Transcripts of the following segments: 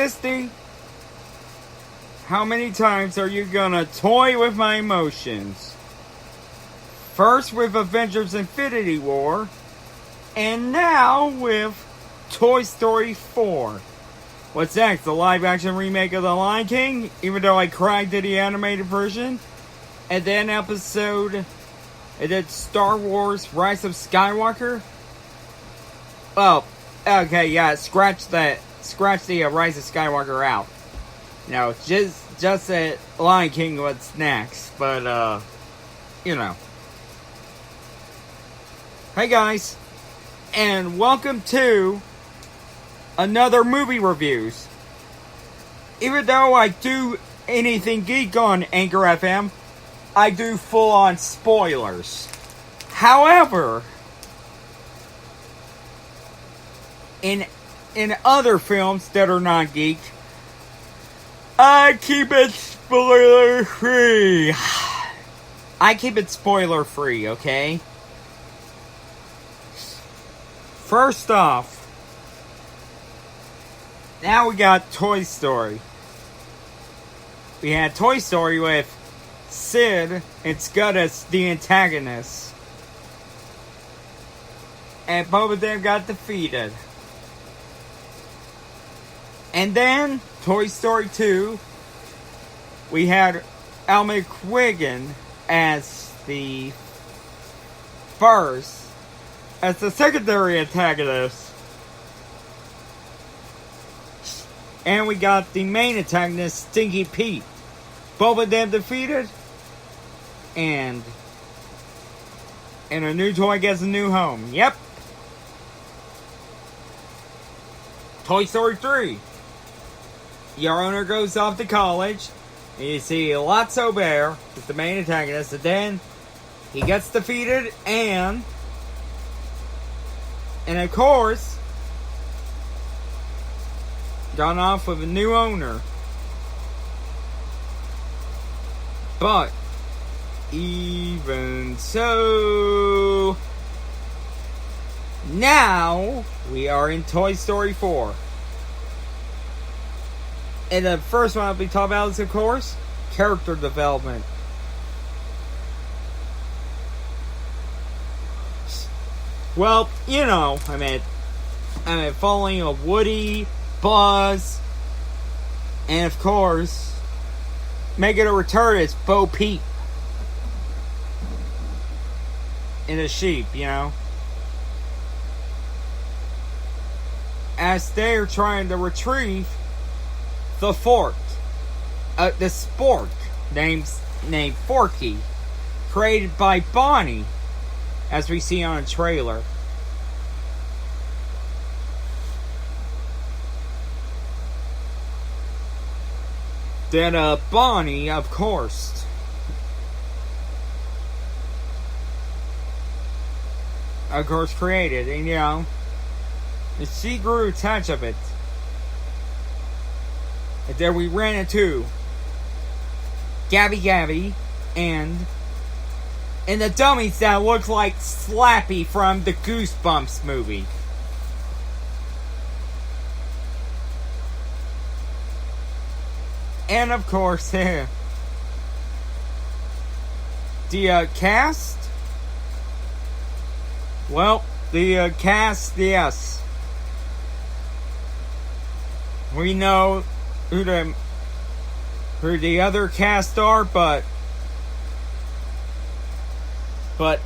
Disney, how many times are you gonna toy with my emotions? First with Avengers Infinity War, and now with Toy Story 4. What's next? The live action remake of The Lion King? Even though I cried to the animated version? And then Star Wars Rise of Skywalker? Well, okay, yeah, scratch the Rise of Skywalker out. No, just that Lion King what's next, but Hey guys, and welcome to another movie reviews. Even though I do anything geek on Anchor FM, I do full on spoilers. However, in other films that are not geek, I keep it spoiler free. I keep it spoiler free, okay? First off, now we got Toy Story. We had Toy Story with Sid and Scud as the antagonists. And both of them got defeated. And then, Toy Story 2, we had Al McQuiggin as the secondary antagonist. And we got the main antagonist, Stinky Pete. Both of them defeated. And a new toy gets a new home. Yep. Toy Story 3. Your owner goes off to college. And you see Lotso Bear is the main antagonist. And then he gets defeated and of course, gone off with a new owner. But, even so, now we are in Toy Story 4. And the first one I'll be talking about is, of course, character development. Well, I mean, following a Woody, Buzz, and of course, making a return is Bo Peep. And a sheep, as they're trying to retrieve the spork named Forky, created by Bonnie, as we see on a trailer. Then Bonnie, of course, created, and she grew attached of it. And then we ran into Gabby and the dummies that look like Slappy from the Goosebumps movie. And of course, the cast. Well, the cast, yes. We know who the other cast are, but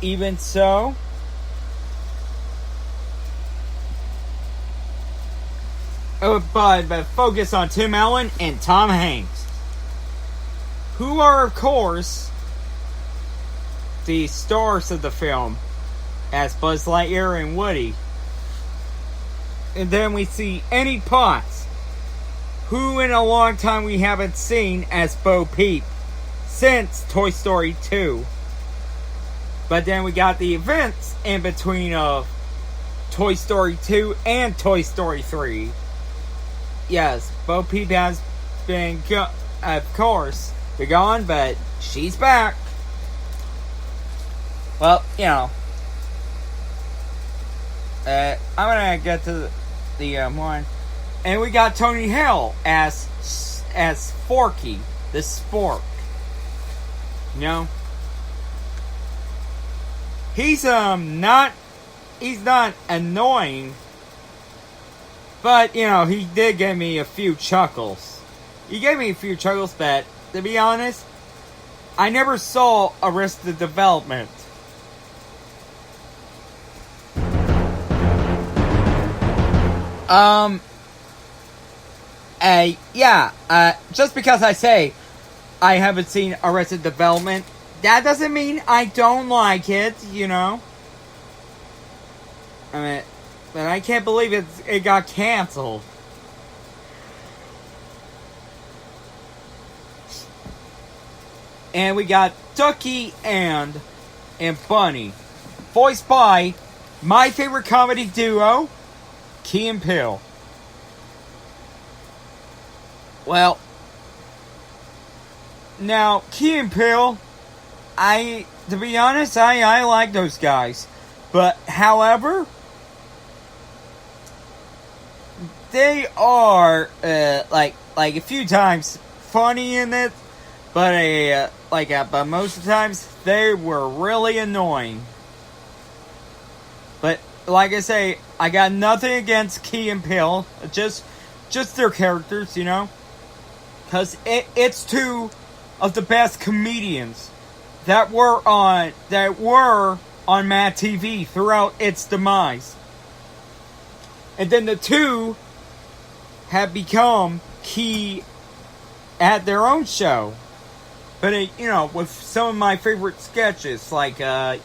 even so, but focus on Tim Allen and Tom Hanks, who are, of course, the stars of the film, as Buzz Lightyear and Woody. And then we see Annie Potts, who in a long time we haven't seen, as Bo Peep, since Toy Story 2. But then we got the events in between of Toy Story 2 and Toy Story 3. Yes, Bo Peep has been, of course, been gone, but she's back. Well, I'm gonna get to the one. And we got Tony Hale as Forky, the spork. You know? He's not annoying, but you know, he did give me a few chuckles. He gave me a few chuckles, but to be honest, I never saw Arrested Development. Just because I say I haven't seen Arrested Development, that doesn't mean I don't like it, you know? I mean, but I can't believe it got canceled. And we got Ducky and Bunny, voiced by my favorite comedy duo, Key and Peele. Well, now Key and Peele, to be honest, I like those guys, but however, they are like a few times funny in it, but but most of the times they were really annoying. But like I say, I got nothing against Key and Peele, just their characters, you know, because it's two of the best comedians that were on Mad TV throughout its demise, and then the two have become Key at their own show. But you know, with some of my favorite sketches, like like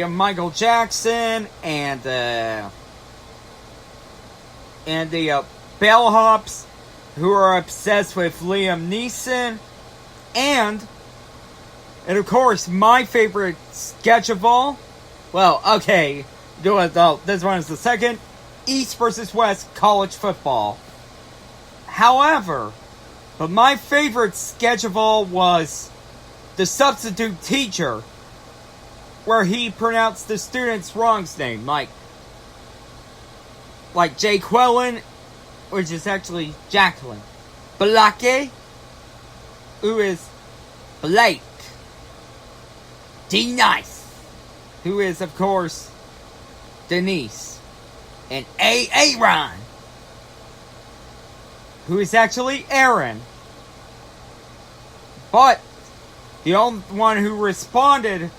Michael Jackson and the Bellhops, who are obsessed with Liam Neeson, and of course my favorite sketch of all. Well, okay, this one is the second, East versus West college football. However, but my favorite sketch of all was the substitute teacher, where he pronounced the student's wrong name, like Jay Quellen, which is actually Jacqueline. Blake, who is Blake. D Nice, who is of course Denise. And Aaron, who is actually Aaron. But the only one who responded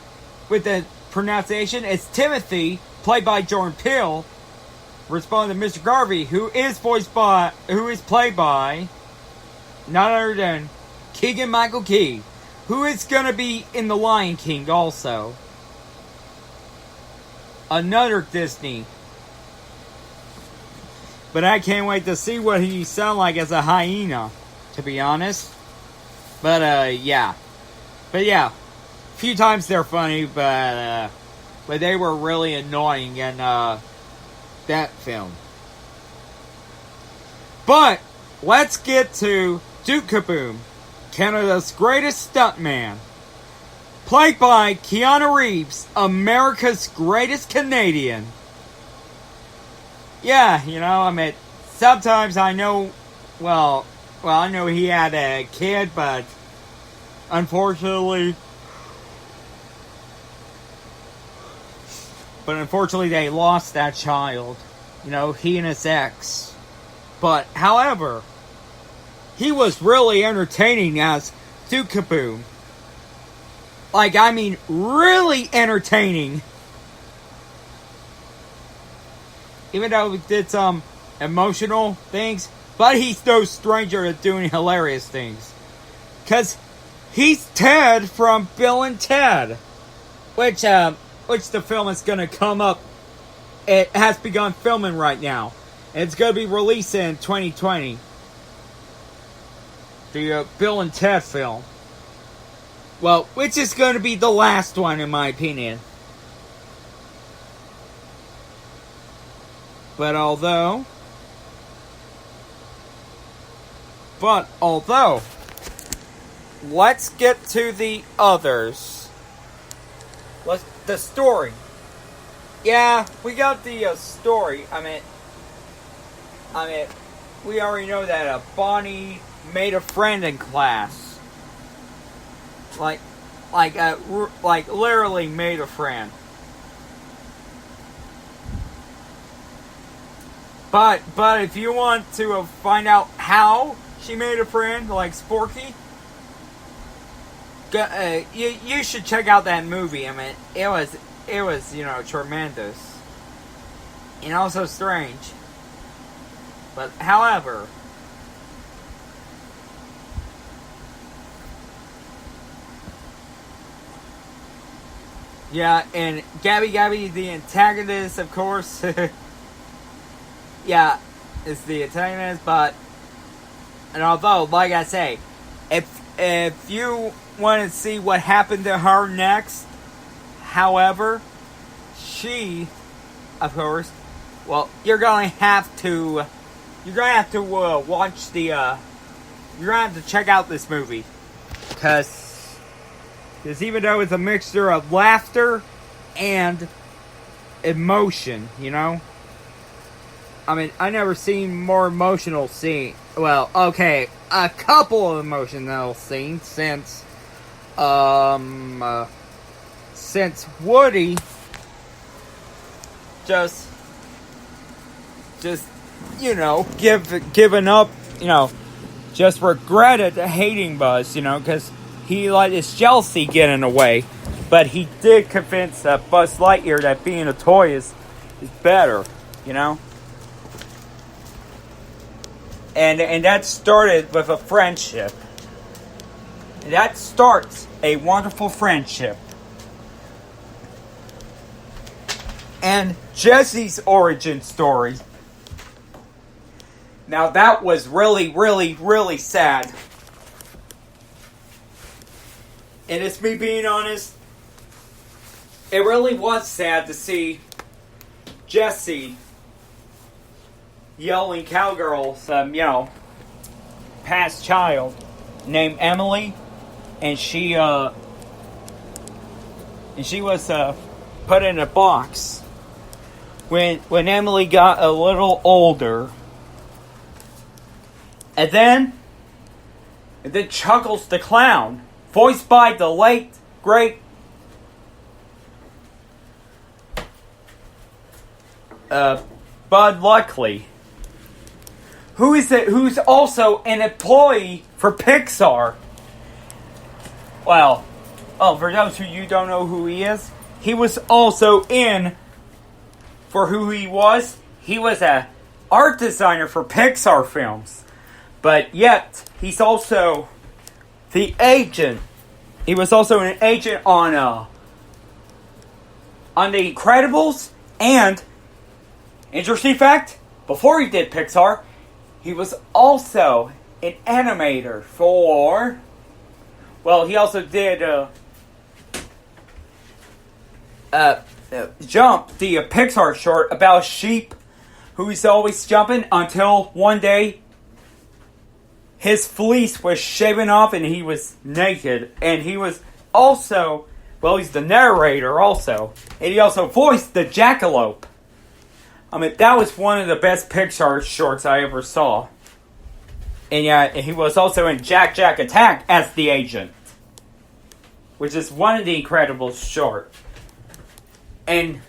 with the pronunciation is Timothy, played by Jordan Peele, responding to Mr. Garvey, who is played by none other than Keegan-Michael Key, who is gonna be in The Lion King also. Another Disney. But I can't wait to see what he sounds like as a hyena, to be honest. But yeah. A few times they're funny, but they were really annoying in that film. But let's get to Duke Kaboom, Canada's greatest stuntman, played by Keanu Reeves, America's greatest Canadian. Yeah, you know, I mean, sometimes I know, I know he had a kid, but unfortunately they lost that child. You know, he and his ex. But, however, he was really entertaining as Duke Kaboom. Like, I mean, really entertaining. Even though he did some emotional things, but he's no stranger to doing hilarious things. Because he's Ted from Bill and Ted, which the film is going to come up. It has begun filming right now. And it's going to be released in 2020. The Bill and Ted film. Well, which is going to be the last one in my opinion. But although, let's get to the others. The story. Yeah, we got the story. We already know that Bonnie made a friend in class. Like, like literally made a friend. But if you want to find out how she made a friend, like Sporky, you should check out that movie. It was tremendous and also strange. But however, yeah, and Gabby, the antagonist, of course. Yeah, is the antagonist, and although, like I say, if you want to see what happened to her next, however, she, of course, well, you're gonna have to watch you're gonna have to check out this movie, because even though it's a mixture of laughter and emotion, I never seen more emotional scene. Well, okay, a couple of emotional scenes since Woody just given up, just regretted hating Buzz, because he let his jealousy get in the way, but he did convince Buzz Lightyear that being a toy is better, And that started with a friendship. That starts a wonderful friendship. And Jesse's origin story. Now that was really, really, really sad. And it's me being honest. It really was sad to see Jesse yelling cowgirls, past child named Emily, and she was put in a box when Emily got a little older, and then Chuckles the Clown, voiced by the late great Bud Luckley. Who's also an employee for Pixar. Well, for those of you don't know who he is, he was also for who he was a art designer for Pixar films. But yet, he's also the agent. He was also an agent on The Incredibles, and, interesting fact, before he did Pixar, he was also an animator for... Well, he also did Jump, the Pixar short about a sheep who's always jumping until one day his fleece was shaven off and he was naked. And he was also... Well, he's the narrator also. And he also voiced the jackalope. That was one of the best Pixar shorts I ever saw. And yeah, he was also in Jack Jack Attack as the agent, which is one of the Incredibles short. And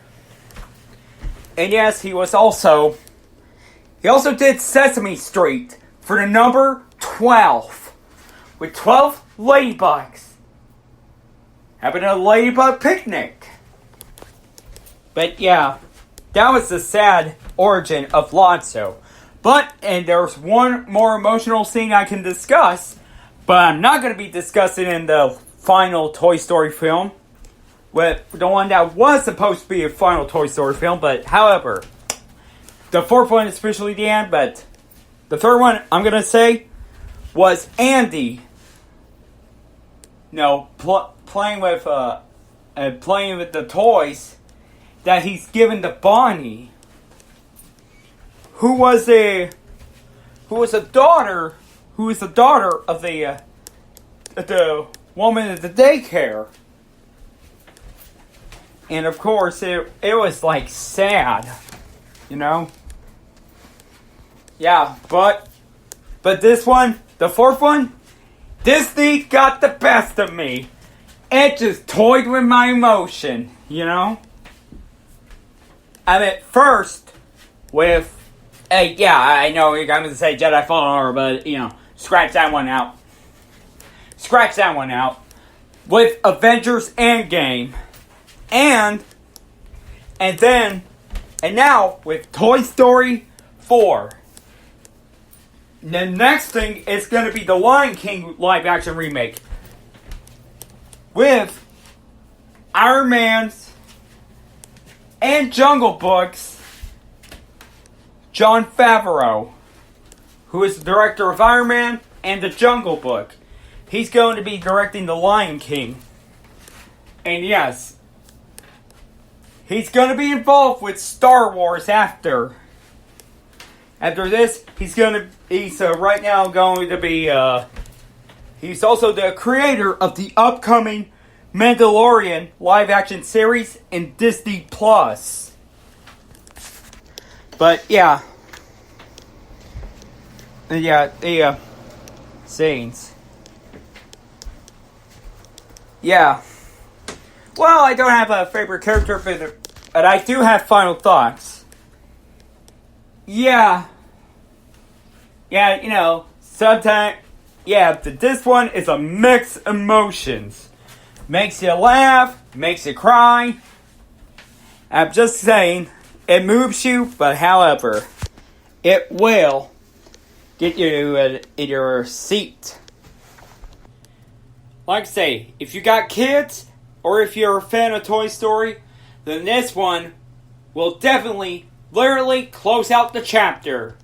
yes, he also did Sesame Street for the number 12, with 12 ladybugs having a ladybug picnic. But yeah, that was the sad origin of Lotso. And there's one more emotional scene I can discuss, but I'm not going to be discussing in the final Toy Story film. With the one that was supposed to be a final Toy Story film, but however, the fourth one is officially the end, but the third one I'm going to say was Andy. Playing with the toys that he's given to Bonnie, who was the daughter of the woman at the daycare. And of course, it was like sad, you know? Yeah, but this one, the fourth one, Disney got the best of me. It just toyed with my emotion, you know? I mean, first, with, yeah, I know you're going to say Jedi Fallen Order, but, you know, scratch that one out. Scratch that one out. With Avengers Endgame. And now, with Toy Story 4. The next thing is going to be the Lion King live-action remake. With Iron Man's and Jungle Book's Jon Favreau, who is the director of Iron Man and the Jungle Book. He's going to be directing The Lion King. And yes, he's going to be involved with Star Wars after. After this, he's right now going to be, he's also the creator of the upcoming Mandalorian live-action series in Disney Plus. But yeah, the scenes. Yeah. Well, I don't have a favorite character, but I do have final thoughts. Yeah, you know, sometimes, this one is a mix of emotions. Makes you laugh, makes you cry. I'm just saying, it moves you, but however, it will get you in your seat. Like I say, if you got kids, or if you're a fan of Toy Story, then this one will definitely, literally close out the chapter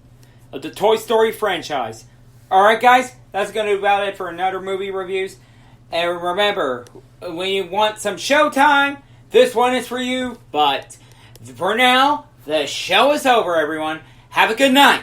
of the Toy Story franchise. Alright guys, that's going to be about it for another movie reviews. And remember, when you want some showtime, this one is for you. But for now, the show is over, everyone. Have a good night.